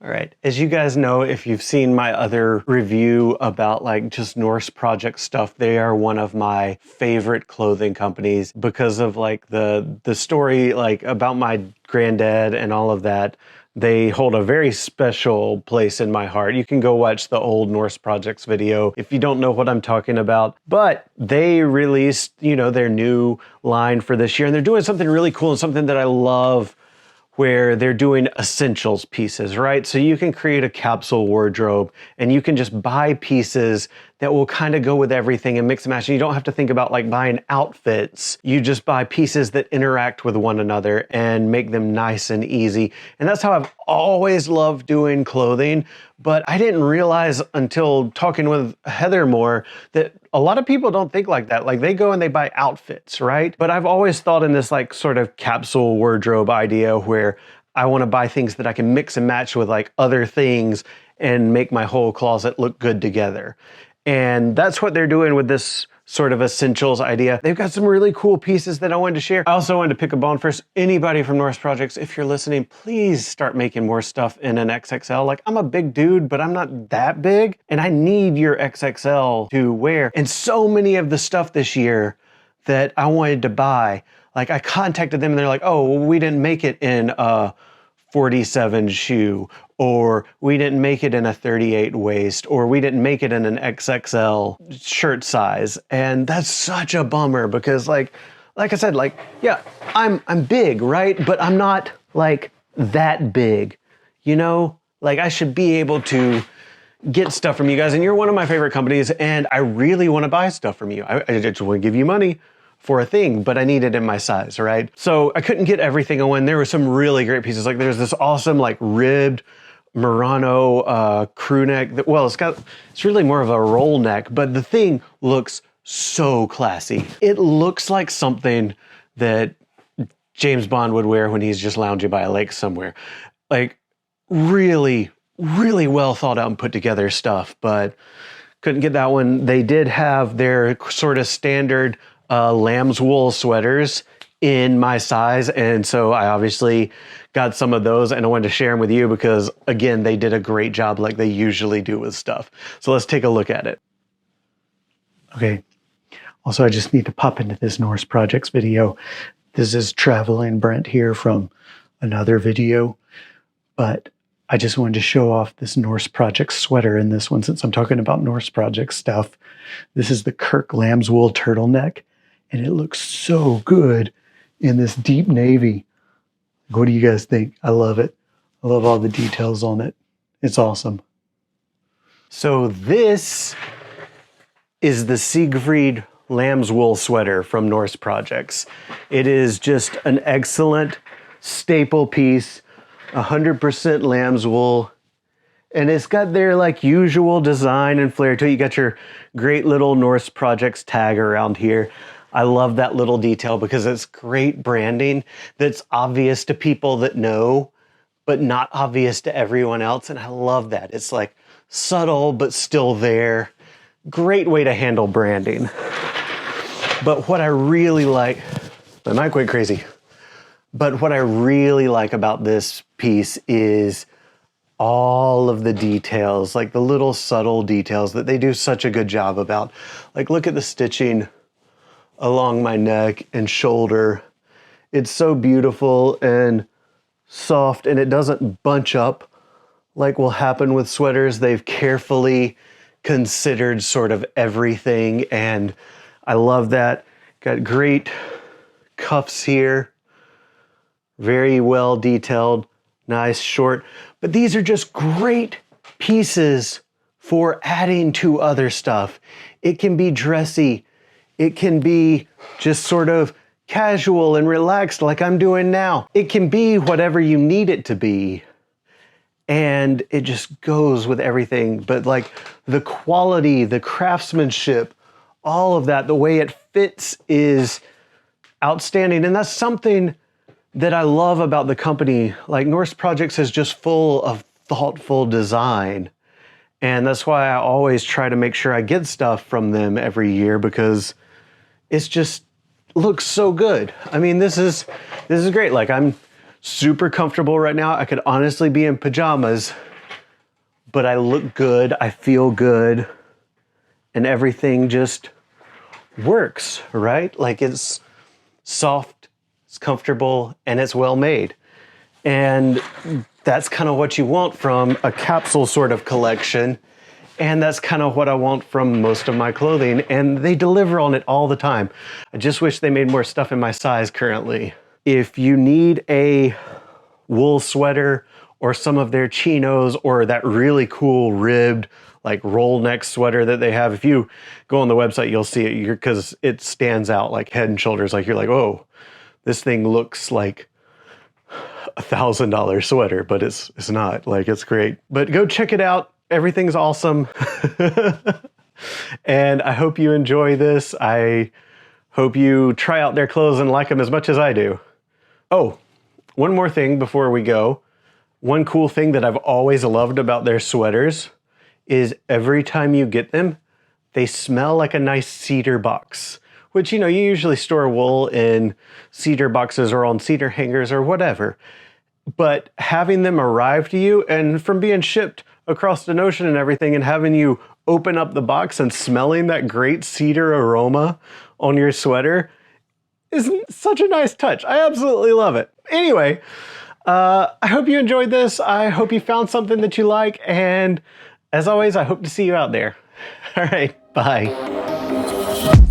All right, as you guys know, if you've seen my other review about like just Norse project stuff, they are one of my favorite clothing companies because of like the story like about my granddad and all of that. They hold a very special place in my heart. You can go watch the old Norse projects video if you don't know what I'm talking about. But they released, you know, their new line for this year, and they're doing something really cool and something that I love, where they're doing essentials pieces, right? So you can create a capsule wardrobe and you can just buy pieces that will kind of go with everything and mix and match. And you don't have to think about like buying outfits. You just buy pieces that interact with one another and make them nice and easy. And that's how I've always loved doing clothing. But I didn't realize until talking with Heather more that a lot of people don't think like that. Like they go and they buy outfits, right? But I've always thought in this like sort of capsule wardrobe idea where I want to buy things that I can mix and match with like other things and make my whole closet look good together. And that's what they're doing with this sort of essentials idea. They've got some really cool pieces that I wanted to share. I also wanted to pick a bone first. Anybody from Norse Projects, if you're listening, please start making more stuff in an XXL. Like I'm a big dude, but I'm not that big. And I need your XXL to wear. And so many of the stuff this year that I wanted to buy, like I contacted them and they're like, oh, well, we didn't make it in a 47 shoe, or we didn't make it in a 38 waist, or we didn't make it in an XXL shirt size. And that's such a bummer because like I said, like, yeah, I'm big, right? But I'm not like that big, you know? Like I should be able to get stuff from you guys, and you're one of my favorite companies, and I really want to buy stuff from you. I just want to give you money for a thing, but I need it in my size, right? So I couldn't get everything on. There were some really great pieces. Like there's this awesome like ribbed Murano crew neck that, well, it's really more of a roll neck, but the thing looks so classy. It looks like something that James Bond would wear when he's just lounging by a lake somewhere. Like really, really well thought out and put together stuff, but couldn't get that one. They did have their sort of standard Lambswool sweaters in my size, and so I obviously got some of those and I wanted to share them with you because again, they did a great job like they usually do with stuff. So let's take a look at it. Okay, also I just need to pop into this Norse Projects video. This is Traveling Brent here from another video, but I just wanted to show off this Norse Projects sweater in this one since I'm talking about Norse Project stuff. This is the Kirk Lambswool turtleneck, and it looks so good in this deep navy. What do you guys think? I love it. I love all the details on it. It's awesome. So this is the Siegfried Lambswool sweater from Norse Projects. It is just an excellent staple piece, 100% lambswool. And it's got their like usual design and flair to it. You got your great little Norse Projects tag around here. I love that little detail because it's great branding that's obvious to people that know, but not obvious to everyone else. And I love that. It's like subtle, but still there. Great way to handle branding. But what I really like, my mic went crazy. But what I really like about this piece is all of the details, like the little subtle details that they do such a good job about. Like look at the stitching along my neck and shoulder. It's so beautiful and soft, and it doesn't bunch up like will happen with sweaters. They've carefully considered sort of everything, and I love that. Got great cuffs here. Very well detailed, nice, short. But these are just great pieces for adding to other stuff. It can be dressy. It can be just sort of casual and relaxed like I'm doing now. It can be whatever you need it to be. And it just goes with everything. But like the quality, the craftsmanship, all of that, the way it fits is outstanding. And that's something that I love about the company. Like Norse Projects is just full of thoughtful design. And that's why I always try to make sure I get stuff from them every year because it's just looks so good. I mean, this is great. Like I'm super comfortable right now. I could honestly be in pajamas but I look good, I feel good, and everything just works, right? Like it's soft, it's comfortable, and it's well made. And that's kind of what you want from a capsule sort of collection. And that's kind of what I want from most of my clothing. And they deliver on it all the time. I just wish they made more stuff in my size currently. If you need a wool sweater or some of their chinos or that really cool ribbed like roll neck sweater that they have, if you go on the website, you'll see it because it stands out like head and shoulders. Like you're like, oh, this thing looks like $1,000 sweater, but it's not. Like, it's great. But go check it out. Everything's awesome. And I hope you enjoy this. I hope you try out their clothes and like them as much as I do. Oh, one more thing before we go. One cool thing that I've always loved about their sweaters is every time you get them, they smell like a nice cedar box. Which, you know, you usually store wool in cedar boxes or on cedar hangers or whatever. But having them arrive to you and from being shipped across the ocean and everything and having you open up the box and smelling that great cedar aroma on your sweater is such a nice touch. I absolutely love it. Anyway, I hope you enjoyed this. I hope you found something that you like. And as always, I hope to see you out there. All right, bye.